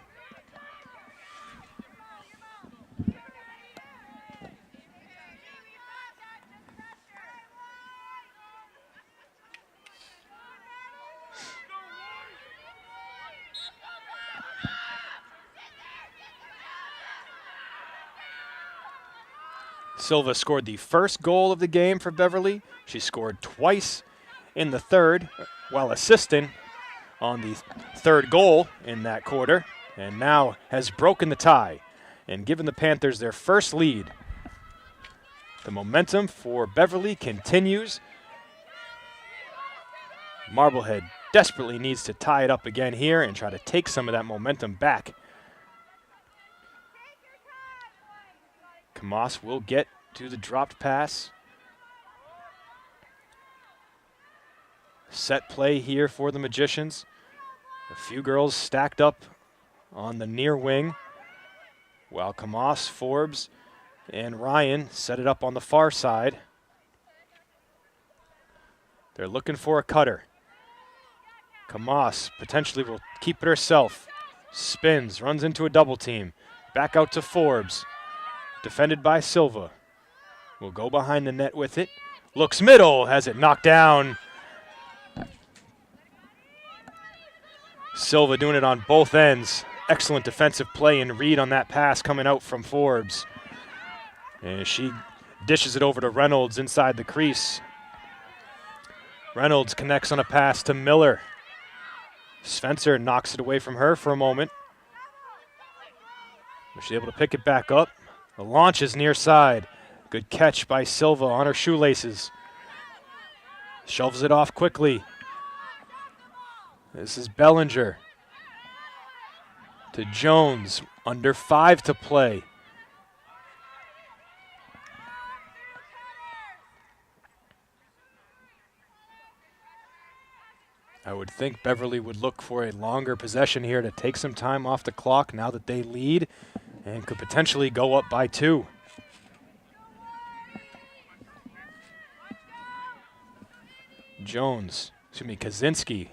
Silva scored the first goal of the game for Beverly. She scored twice in the third while assisting on the third goal in that quarter, and now has broken the tie and given the Panthers their first lead. The momentum for Beverly continues. Marblehead desperately needs to tie it up again here and try to take some of that momentum back. Kamas will get to the dropped pass. Set play here for the Magicians. A few girls stacked up on the near wing, while Kamas, Forbes, and Ryan set it up on the far side. They're looking for a cutter. Kamas potentially will keep it herself. Spins, runs into a double team. Back out to Forbes. Defended by Silva. Will go behind the net with it. Looks middle, has it knocked down. Silva doing it on both ends. Excellent defensive play and read on that pass coming out from Forbes. And she dishes it over to Reynolds inside the crease. Reynolds connects on a pass to Miller. Spencer knocks it away from her for a moment. Was she able to pick it back up? The launch is near side. Good catch by Silva on her shoelaces. Shoves it off quickly. This is Bellinger. To Jones, under 5 to play. I would think Beverly would look for a longer possession here to take some time off the clock now that they lead and could potentially go up by 2. Jones, Kaczynski.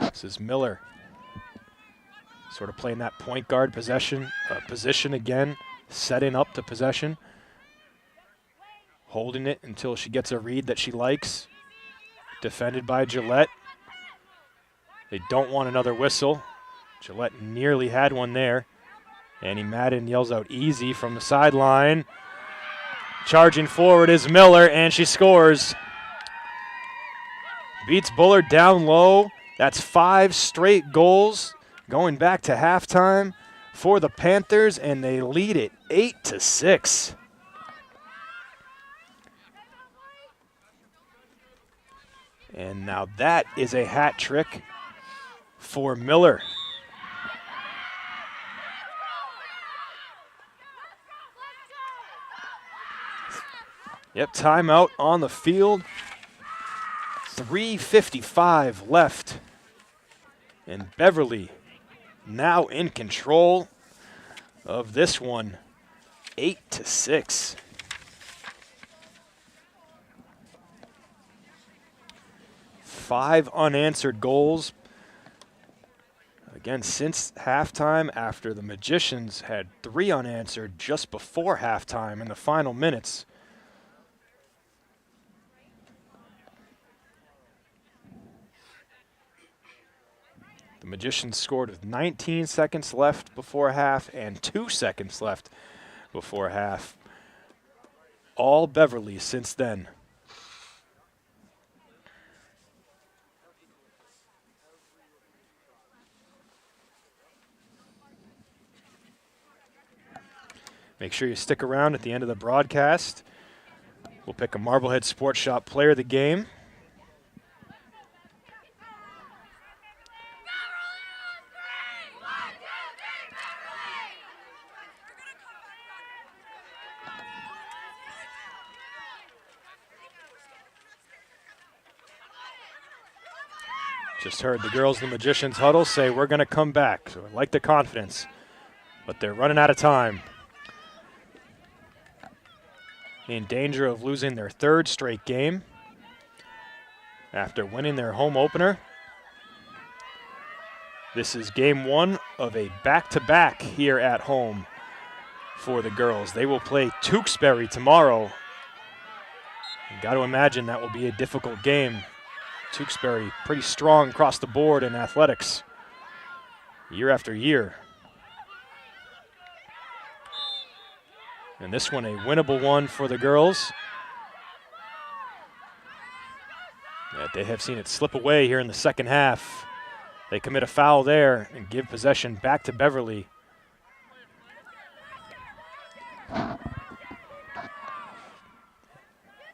This is Miller. Sort of playing that point guard position again, setting up the possession. Holding it until she gets a read that she likes. Defended by Gillette. They don't want another whistle. Gillette nearly had one there. Annie Madden yells out easy from the sideline. Charging forward is Miller, and she scores. Beats Bullard down low. That's 5 straight goals going back to halftime for the Panthers, and they lead it 8-6. And now that is a hat trick for Miller. Yep, timeout on the field. 3:55 left. And Beverly now in control of this one, 8-6. Five unanswered goals. Again, since halftime, after the Magicians had 3 unanswered just before halftime in the final minutes. The Magicians scored with 19 seconds left before half and 2 seconds left before half. All Beverly since then. Make sure you stick around at the end of the broadcast. We'll pick a Marblehead Sports Shop player of the game. Just heard the girls in the Magicians huddle say we're going to come back. So I like the confidence, but they're running out of time. In danger of losing their 3rd straight game after winning their home opener. This is game 1 of a back-to-back here at home for the girls. They will play Tewksbury tomorrow. You got to imagine that will be a difficult game. Tewksbury pretty strong across the board in athletics year after year. And this one a winnable one for the girls. Yeah, they have seen it slip away here in the second half. They commit a foul there and give possession back to Beverly.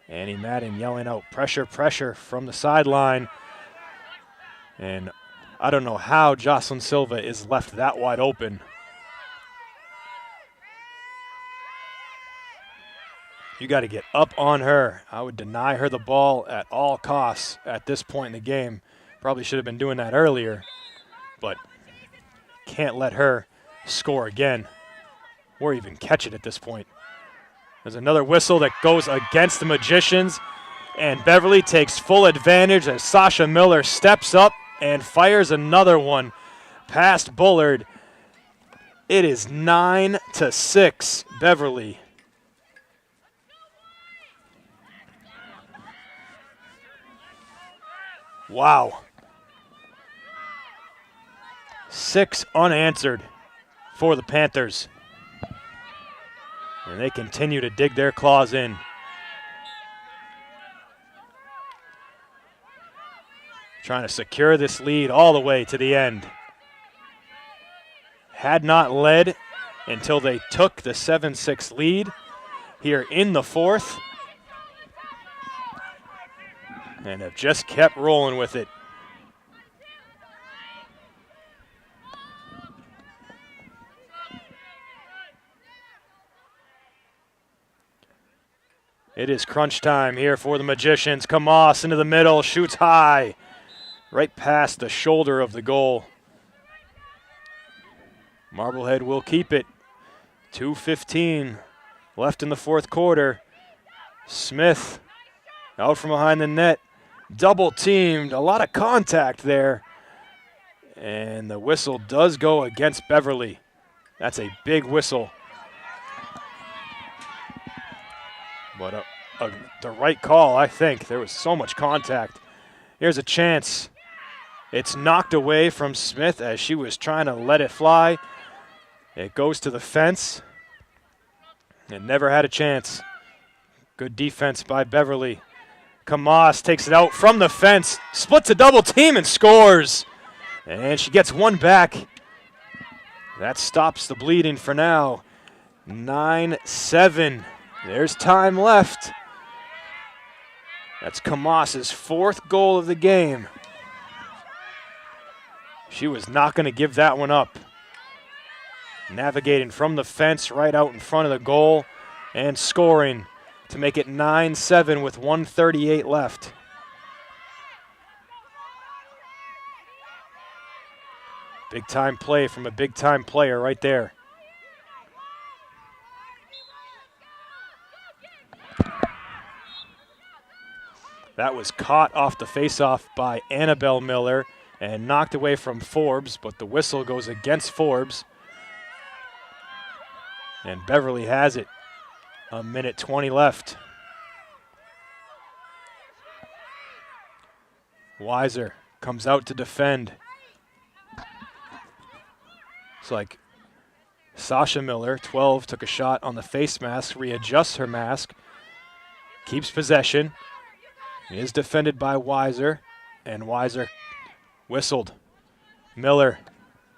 Annie Madden yelling out pressure, pressure from the sideline. And I don't know how Jocelyn Silva is left that wide open. You got to get up on her. I would deny her the ball at all costs at this point in the game. Probably should have been doing that earlier, but can't let her score again or even catch it at this point. There's another whistle that goes against the Magicians, and Beverly takes full advantage as Sasha Miller steps up and fires another one past Bullard. It is 9-6, Beverly. Wow. 6 unanswered for the Panthers. And they continue to dig their claws in. Trying to secure this lead all the way to the end. Had not led until they took the 7-6 lead here in the fourth. And have just kept rolling with it. It is crunch time here for the Magicians. Kamas into the middle, shoots high, right past the shoulder of the goal. Marblehead will keep it. 2:15 left in the fourth quarter. Smith out from behind the net, double teamed, a lot of contact there. And the whistle does go against Beverly. That's a big whistle. But the right call, I think. There was so much contact. Here's a chance. It's knocked away from Smith as she was trying to let it fly. It goes to the fence. It never had a chance. Good defense by Beverly. Kamas takes it out from the fence, splits a double team and scores. And she gets one back. That stops the bleeding for now. 9-7. There's time left. That's Kamas's fourth goal of the game. She was not going to give that one up. Navigating from the fence right out in front of the goal and scoring to make it 9-7 with 1:38 left. Big time play from a big time player right there. That was caught off the faceoff by Annabelle Miller and knocked away from Forbes, but the whistle goes against Forbes. And Beverly has it. 1:20 left. Weiser comes out to defend. It's like Sasha Miller, 12, took a shot on the face mask, readjusts her mask, keeps possession. Is defended by Weiser, and Weiser whistled. Miller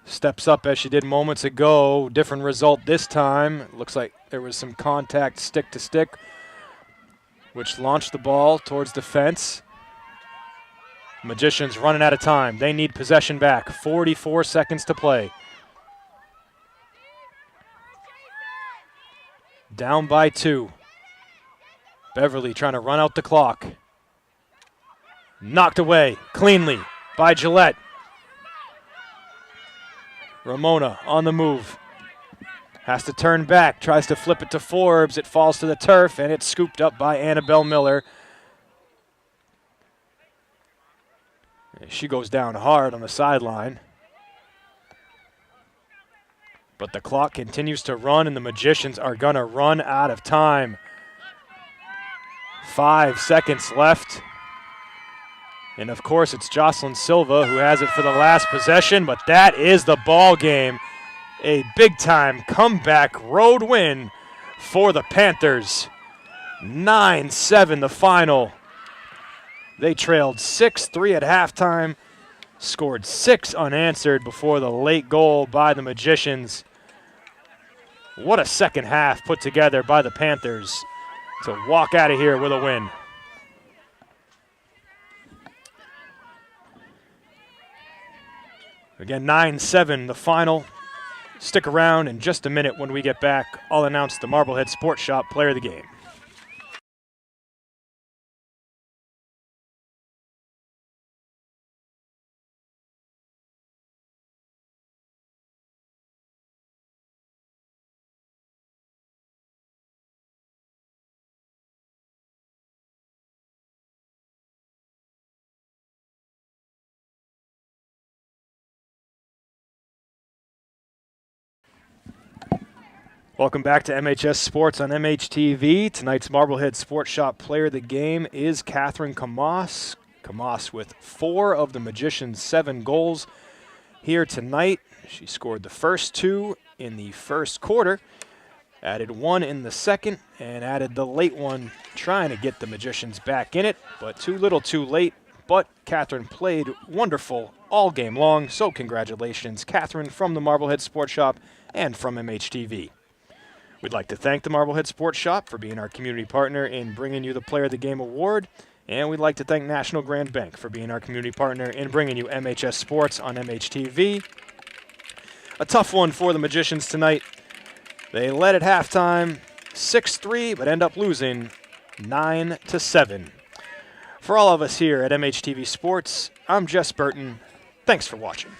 steps up as she did moments ago. Different result this time. It looks like there was some contact stick to stick, which launched the ball towards the fence. Magicians running out of time. They need possession back. 44 seconds to play. Down by 2. Beverly trying to run out the clock. Knocked away cleanly by Gillette. Ramona on the move. Has to turn back, tries to flip it to Forbes. It falls to the turf, and it's scooped up by Annabelle Miller. She goes down hard on the sideline. But the clock continues to run, and the Magicians are going to run out of time. 5 seconds left. And, of course, it's Jocelyn Silva who has it for the last possession, but that is the ball game. A big-time comeback road win for the Panthers. 9-7 the final. They trailed 6-3 at halftime, scored 6 unanswered before the late goal by the Magicians. What a second half put together by the Panthers to walk out of here with a win. Again, 9-7 the final. Stick around in just a minute. When we get back, I'll announce the Marblehead Sports Shop player of the game. Welcome back to MHS Sports on MHTV. Tonight's Marblehead Sports Shop player of the game is Catherine Kamas. Kamas with 4 of the Magicians' 7 goals here tonight. She scored the first 2 in the first quarter, added 1 in the second, and added the late one, trying to get the Magicians back in it, but too little too late. But Catherine played wonderful all game long, so congratulations, Catherine, from the Marblehead Sports Shop and from MHTV. We'd like to thank the Marblehead Sports Shop for being our community partner in bringing you the Player of the Game award, and we'd like to thank National Grand Bank for being our community partner in bringing you MHS Sports on MHTV. A tough one for the Magicians tonight. They led at halftime 6-3, but end up losing 9-7. For all of us here at MHTV Sports, I'm Jess Burton. Thanks for watching.